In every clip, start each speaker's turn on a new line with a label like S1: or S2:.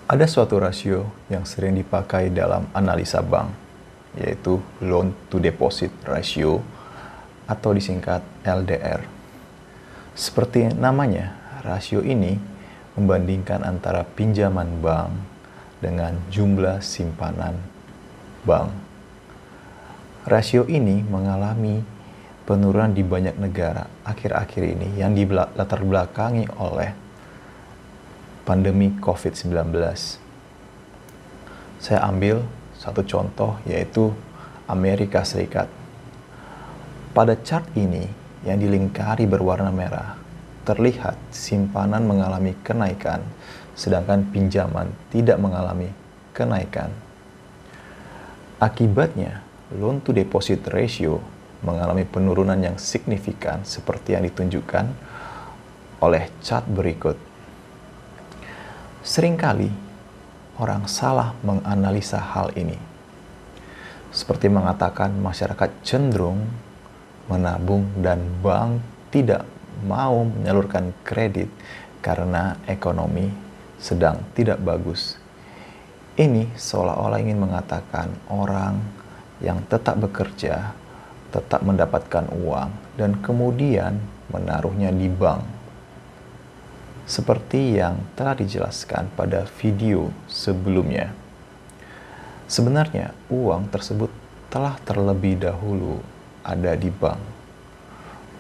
S1: Ada suatu rasio yang sering dipakai dalam analisa bank, yaitu loan to deposit ratio atau disingkat LDR. Seperti namanya, rasio ini membandingkan antara pinjaman bank dengan jumlah simpanan bank. Rasio ini mengalami penurunan di banyak negara akhir-akhir ini yang dilatar belakangi oleh pandemi COVID-19. Saya ambil satu contoh, yaitu Amerika Serikat. Pada chart ini yang dilingkari berwarna merah, terlihat simpanan mengalami kenaikan, sedangkan pinjaman tidak mengalami kenaikan. Akibatnya, loan to deposit ratio mengalami penurunan yang signifikan seperti yang ditunjukkan oleh chart berikut. Seringkali orang salah menganalisa hal ini. Seperti mengatakan masyarakat cenderung menabung dan bank tidak mau menyalurkan kredit karena ekonomi sedang tidak bagus. Ini seolah-olah ingin mengatakan orang yang tetap bekerja, tetap mendapatkan uang, dan kemudian menaruhnya di bank. Seperti yang telah dijelaskan pada video sebelumnya. Sebenarnya uang tersebut telah terlebih dahulu ada di bank.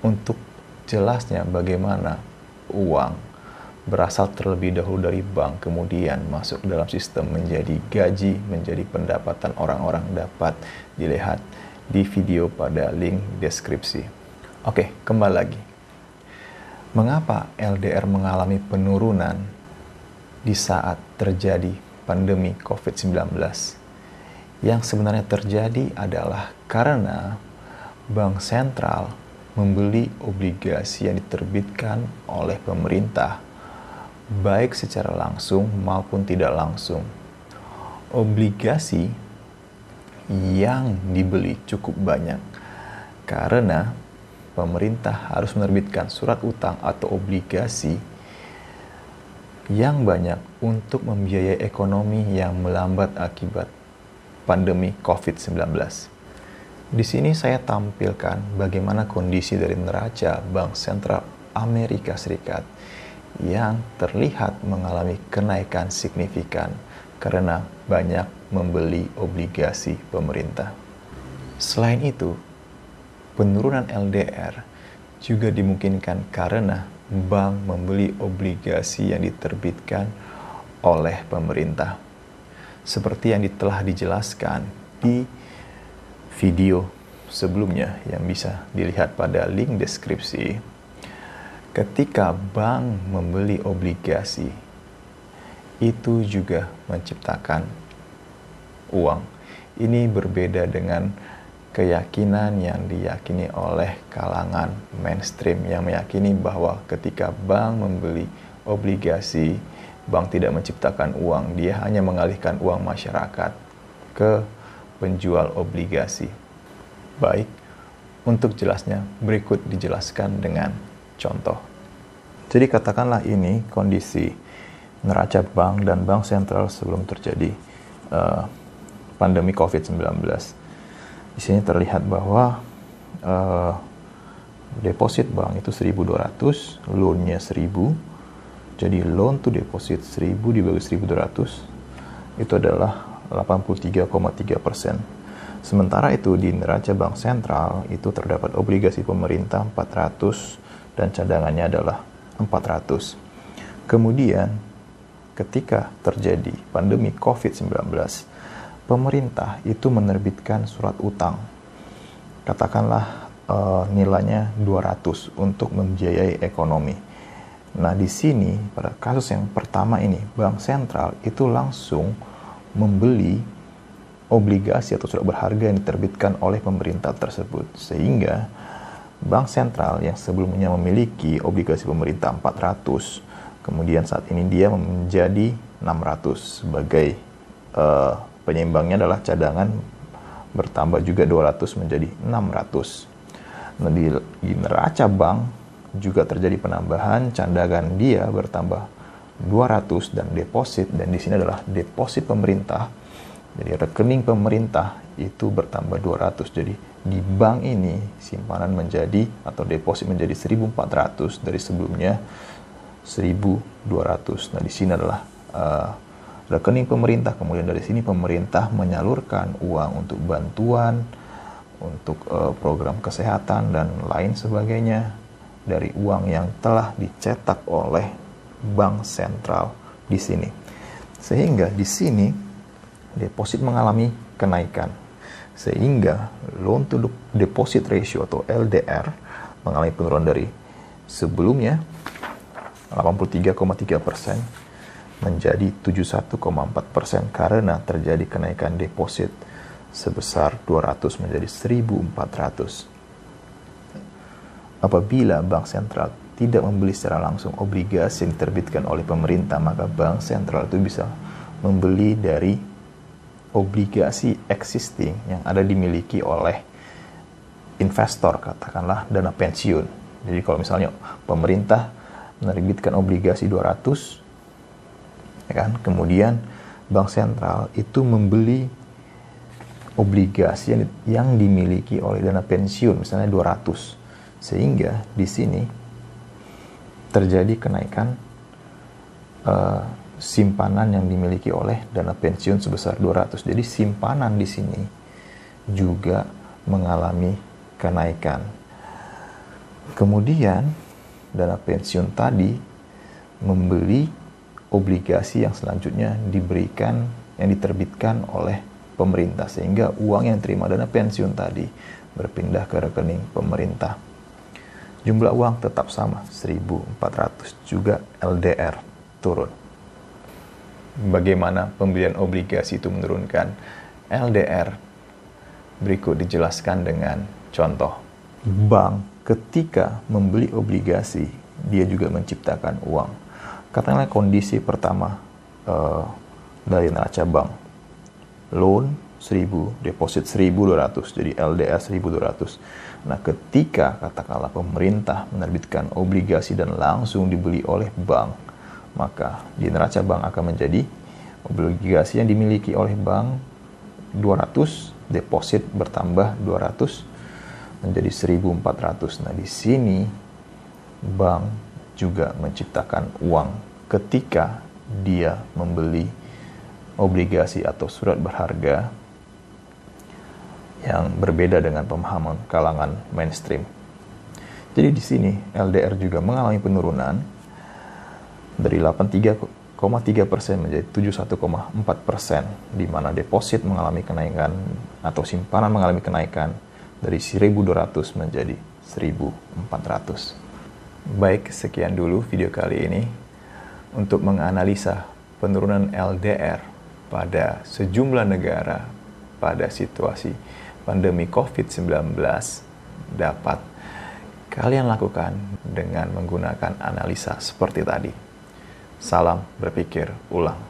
S1: Untuk jelasnya bagaimana uang berasal terlebih dahulu dari bank, kemudian masuk dalam sistem menjadi gaji, menjadi pendapatan orang-orang, dapat dilihat di video pada link deskripsi. Oke, kembali lagi. Mengapa LDR mengalami penurunan di saat terjadi pandemi COVID-19? Yang sebenarnya terjadi adalah karena bank sentral membeli obligasi yang diterbitkan oleh pemerintah, baik secara langsung maupun tidak langsung. Obligasi yang dibeli cukup banyak karena pemerintah harus menerbitkan surat utang atau obligasi yang banyak untuk membiayai ekonomi yang melambat akibat pandemi COVID-19. Di sini saya tampilkan bagaimana kondisi dari neraca Bank Sentral Amerika Serikat yang terlihat mengalami kenaikan signifikan karena banyak membeli obligasi pemerintah. Selain itu, penurunan LDR juga dimungkinkan karena bank membeli obligasi yang diterbitkan oleh pemerintah. Seperti yang telah dijelaskan di video sebelumnya yang bisa dilihat pada link deskripsi. Ketika bank membeli obligasi, itu juga menciptakan uang. Ini berbeda dengan keyakinan yang diyakini oleh kalangan mainstream yang meyakini bahwa ketika bank membeli obligasi, bank tidak menciptakan uang, dia hanya mengalihkan uang masyarakat ke penjual obligasi. Baik, untuk jelasnya berikut dijelaskan dengan contoh. Jadi katakanlah ini kondisi neraca bank dan bank sentral sebelum terjadi pandemi COVID-19. Di sini terlihat bahwa deposit bank itu 1.200, loan-nya 1.000. Jadi loan to deposit 1.000 dibagi 1.200 itu adalah 83,3%. Sementara itu di neraca bank sentral itu terdapat obligasi pemerintah 400 dan cadangannya adalah 400. Kemudian ketika terjadi pandemi COVID-19, pemerintah itu menerbitkan surat utang. Katakanlah nilainya 200 untuk membiayai ekonomi. Nah, di sini pada kasus yang pertama ini, bank sentral itu langsung membeli obligasi atau surat berharga yang diterbitkan oleh pemerintah tersebut. Sehingga bank sentral yang sebelumnya memiliki obligasi pemerintah 400, kemudian saat ini dia menjadi 600 sebagai penyeimbangnya adalah cadangan bertambah juga 200 menjadi 600. Nah, di neraca bank juga terjadi penambahan, cadangan dia bertambah 200 dan deposit, dan di sini adalah deposit pemerintah. Jadi rekening pemerintah itu bertambah 200. Jadi di bank ini simpanan menjadi atau deposit menjadi 1.400 dari sebelumnya 1.200. Nah, di sini adalah rekening pemerintah. Kemudian dari sini pemerintah menyalurkan uang untuk bantuan, untuk program kesehatan dan lain sebagainya dari uang yang telah dicetak oleh bank sentral di sini. Sehingga di sini deposit mengalami kenaikan. Sehingga loan to deposit ratio atau LDR mengalami penurunan dari sebelumnya 83,3% menjadi 71,4% karena terjadi kenaikan deposit sebesar 200 menjadi 1.400. Apabila bank sentral tidak membeli secara langsung obligasi yang diterbitkan oleh pemerintah, maka bank sentral itu bisa membeli dari obligasi existing yang ada dimiliki oleh investor, katakanlah dana pensiun. Jadi kalau misalnya pemerintah menerbitkan obligasi 200, ya kan, kemudian bank sentral itu membeli obligasi yang dimiliki oleh dana pensiun, misalnya 200. Sehingga di sini terjadi kenaikan simpanan yang dimiliki oleh dana pensiun sebesar 200. Jadi simpanan di sini juga mengalami kenaikan. Kemudian dana pensiun tadi membeli obligasi yang selanjutnya yang diterbitkan oleh pemerintah, sehingga uang yang diterima dana pensiun tadi berpindah ke rekening pemerintah. Jumlah uang tetap sama 1.400, juga LDR turun. Bagaimana pembelian obligasi itu menurunkan LDR? Berikut dijelaskan dengan contoh. Bank ketika membeli obligasi, dia juga menciptakan uang. Katakanlah kondisi pertama dari neraca bank, loan 1.000, deposit 1.200, jadi LDR 1.200. Nah, ketika katakanlah pemerintah menerbitkan obligasi dan langsung dibeli oleh bank, maka di neraca bank akan menjadi obligasi yang dimiliki oleh bank 200, deposit bertambah 200 menjadi 1.400. Nah, di sini bank juga menciptakan uang ketika dia membeli obligasi atau surat berharga yang berbeda dengan pemahaman kalangan mainstream. Jadi di sini LDR juga mengalami penurunan dari 83,3% menjadi 71,4%, di mana deposit mengalami kenaikan atau simpanan mengalami kenaikan dari 1.200 menjadi 1.400. Baik, sekian dulu video kali ini untuk menganalisa penurunan LDR pada sejumlah negara pada situasi pandemi COVID-19 dapat kalian lakukan dengan menggunakan analisa seperti tadi. Salam berpikir ulang.